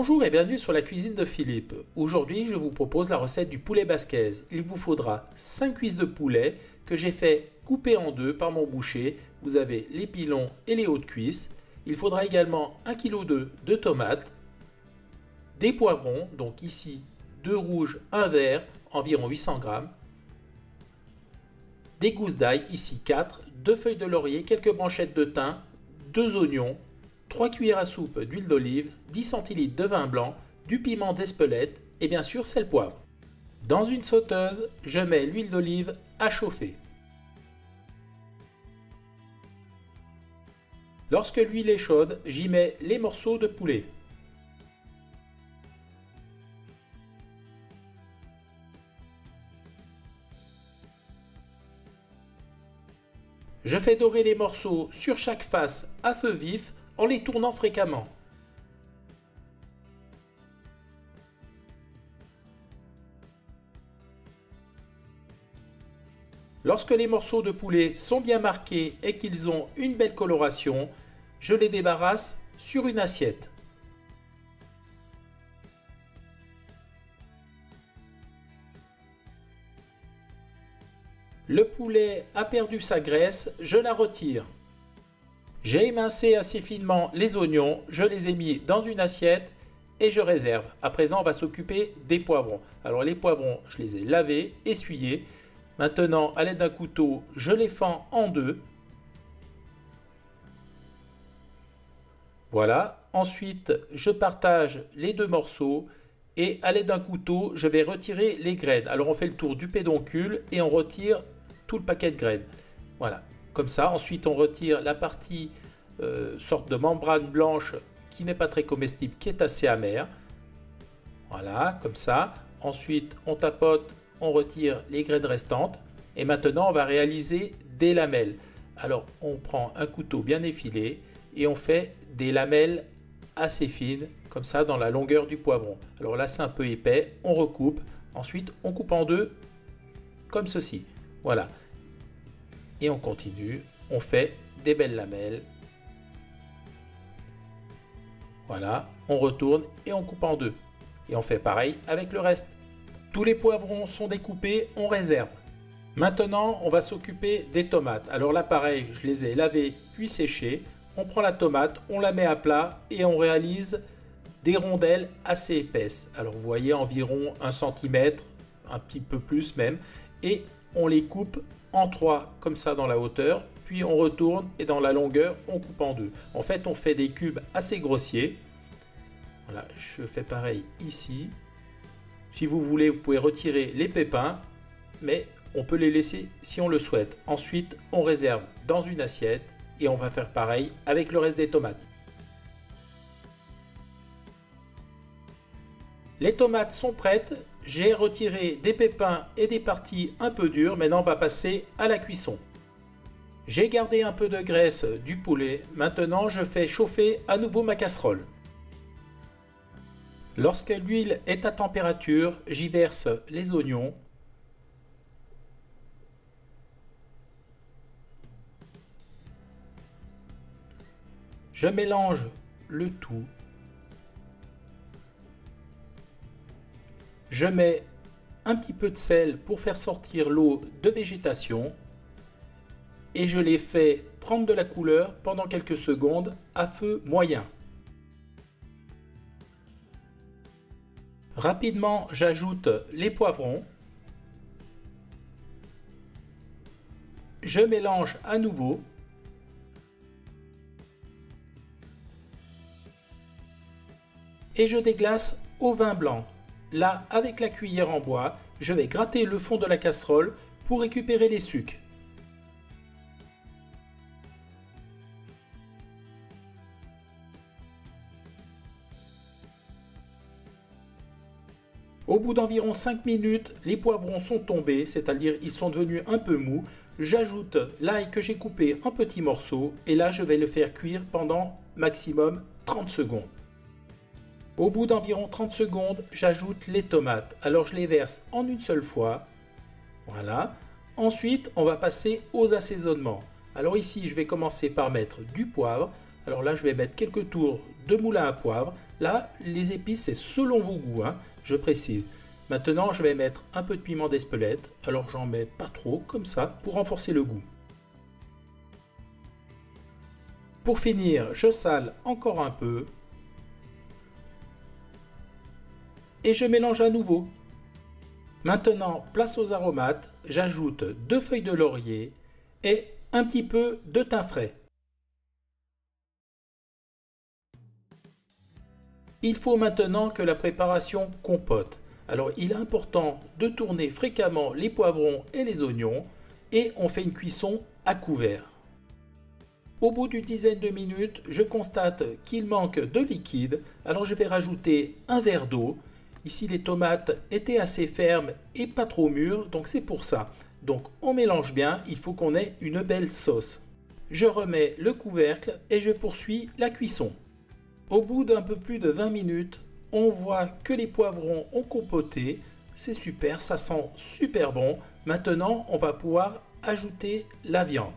Bonjour et bienvenue sur la cuisine de Philippe. Aujourd'hui, je vous propose la recette du poulet basquez. Il vous faudra 5 cuisses de poulet que j'ai fait couper en deux par mon boucher. Vous avez les pilons et les hautes cuisses. Il faudra également 1,2 kg de tomates, des poivrons, donc ici 2 rouges, 1 vert, environ 800 g, des gousses d'ail, ici 4, 2 feuilles de laurier, quelques branchettes de thym, 2 oignons, 3 cuillères à soupe d'huile d'olive, 10 centilitres de vin blanc, du piment d'Espelette et bien sûr sel poivre. Dans une sauteuse, je mets l'huile d'olive à chauffer. Lorsque l'huile est chaude, j'y mets les morceaux de poulet. Je fais dorer les morceaux sur chaque face à feu vif en les tournant fréquemment. Lorsque les morceaux de poulet sont bien marqués et qu'ils ont une belle coloration, je les débarrasse sur une assiette. Le poulet a perdu sa graisse, je la retire. J'ai émincé assez finement les oignons, je les ai mis dans une assiette et je réserve. À présent, on va s'occuper des poivrons. Alors les poivrons, je les ai lavés, essuyés. Maintenant, à l'aide d'un couteau, je les fends en deux. Voilà. Ensuite, je partage les deux morceaux et à l'aide d'un couteau, je vais retirer les graines. Alors on fait le tour du pédoncule et on retire tout le paquet de graines. Voilà. Comme ça, ensuite on retire la partie sorte de membrane blanche qui n'est pas très comestible, qui est assez amère. Voilà, comme ça. Ensuite on tapote, on retire les graines restantes. Et maintenant on va réaliser des lamelles. Alors on prend un couteau bien effilé et on fait des lamelles assez fines, comme ça dans la longueur du poivron. Alors là c'est un peu épais, on recoupe. Ensuite on coupe en deux, comme ceci. Voilà. Et on continue, on fait des belles lamelles. Voilà, on retourne et on coupe en deux. Et on fait pareil avec le reste. Tous les poivrons sont découpés, on réserve. Maintenant, on va s'occuper des tomates. Alors là, pareil, je les ai lavées puis séchées. On prend la tomate, on la met à plat et on réalise des rondelles assez épaisses. Alors vous voyez environ 1 cm, un petit peu plus même. Et on les coupe en 3 comme ça dans la hauteur, puis on retourne et dans la longueur on coupe en 2. En fait on fait des cubes assez grossiers. Voilà, je fais pareil ici. Si vous voulez, vous pouvez retirer les pépins, mais on peut les laisser si on le souhaite. Ensuite on réserve dans une assiette et on va faire pareil avec le reste des tomates. Les tomates sont prêtes. J'ai retiré des pépins et des parties un peu dures. Maintenant, on va passer à la cuisson. J'ai gardé un peu de graisse du poulet. Maintenant, je fais chauffer à nouveau ma casserole. Lorsque l'huile est à température, j'y verse les oignons. Je mélange le tout. Je mets un petit peu de sel pour faire sortir l'eau de végétation et je les fais prendre de la couleur pendant quelques secondes à feu moyen. Rapidement, j'ajoute les poivrons. Je mélange à nouveau. Et je déglace au vin blanc. Là, avec la cuillère en bois, je vais gratter le fond de la casserole pour récupérer les sucs. Au bout d'environ 5 minutes, les poivrons sont tombés, c'est-à-dire ils sont devenus un peu mous. J'ajoute l'ail que j'ai coupé en petits morceaux et là je vais le faire cuire pendant maximum 30 secondes. Au bout d'environ 30 secondes, j'ajoute les tomates. Alors je les verse en une seule fois. Voilà. Ensuite, on va passer aux assaisonnements. Alors ici, je vais commencer par mettre du poivre. Alors là, je vais mettre quelques tours de moulin à poivre. Là, les épices, c'est selon vos goûts, hein, je précise. Maintenant, je vais mettre un peu de piment d'Espelette. Alors, j'en mets pas trop, comme ça, pour renforcer le goût. Pour finir, je sale encore un peu. Et je mélange à nouveau. Maintenant, place aux aromates. J'ajoute 2 feuilles de laurier et un petit peu de thym frais. Il faut maintenant que la préparation compote. Alors il est important de tourner fréquemment les poivrons et les oignons et on fait une cuisson à couvert. Au bout d'une dizaine de minutes, je constate qu'il manque de liquide, alors je vais rajouter un verre d'eau. Ici les tomates étaient assez fermes et pas trop mûres, donc c'est pour ça. Donc on mélange bien, il faut qu'on ait une belle sauce. Je remets le couvercle et je poursuis la cuisson. Au bout d'un peu plus de 20 minutes, on voit que les poivrons ont compoté. C'est super, ça sent super bon. Maintenant, on va pouvoir ajouter la viande.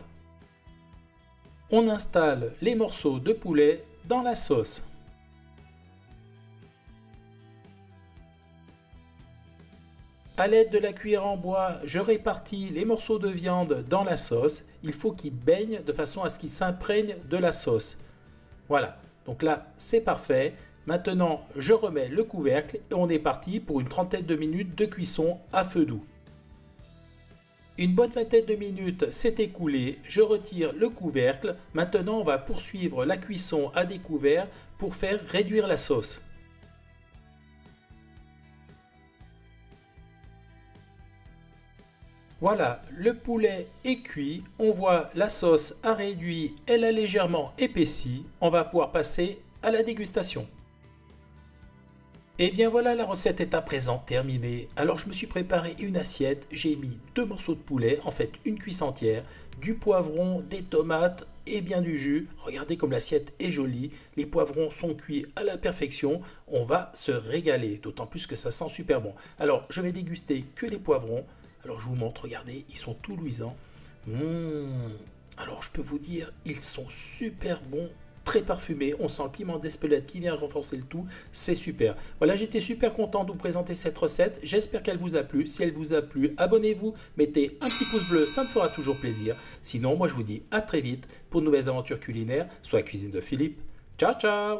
On installe les morceaux de poulet dans la sauce. À l'aide de la cuillère en bois, je répartis les morceaux de viande dans la sauce. Il faut qu'ils baignent de façon à ce qu'ils s'imprègnent de la sauce. Voilà, donc là c'est parfait. Maintenant je remets le couvercle et on est parti pour une trentaine de minutes de cuisson à feu doux. Une bonne vingtaine de minutes s'est écoulée, je retire le couvercle. Maintenant on va poursuivre la cuisson à découvert pour faire réduire la sauce. Voilà, le poulet est cuit, on voit la sauce a réduit, elle a légèrement épaissi. On va pouvoir passer à la dégustation. Et bien voilà, la recette est à présent terminée. Alors je me suis préparé une assiette, j'ai mis 2 morceaux de poulet, en fait une cuisse entière, du poivron, des tomates et bien du jus. Regardez comme l'assiette est jolie, les poivrons sont cuits à la perfection, on va se régaler, d'autant plus que ça sent super bon. Alors je vais déguster que les poivrons. Alors je vous montre, regardez, ils sont tout luisants. Alors je peux vous dire, ils sont super bons, très parfumés. On sent le piment d'Espelette qui vient renforcer le tout, c'est super. Voilà, j'étais super content de vous présenter cette recette. J'espère qu'elle vous a plu. Si elle vous a plu, abonnez-vous, mettez un petit pouce bleu, ça me fera toujours plaisir. Sinon, moi je vous dis à très vite pour de nouvelles aventures culinaires sur la cuisine de Philippe. Ciao, ciao!